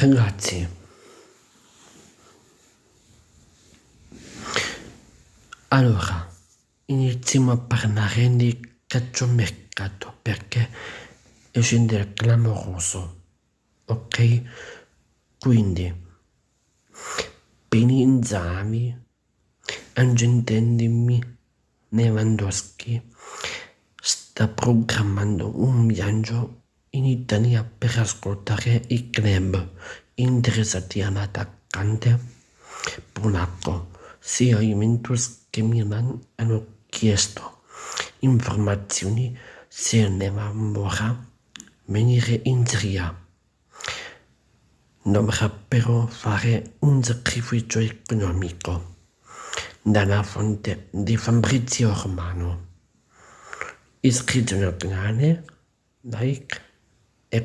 Ragazzi, allora iniziamo a parlare di calciomercato perché scende il clamoroso, ok? Quindi, per Inzaghi, intendendomi, Lewandowski sta programmando un viaggio in Italia per ascoltare i club interessati all'attaccante polacco. Sia Juventus che Milan hanno chiesto informazioni se ne vorrà venire in Serie A. Dovrà però fare un sacrificio economico. Dalla fonte di Fabrizio Romano. Iscrizione al canale, like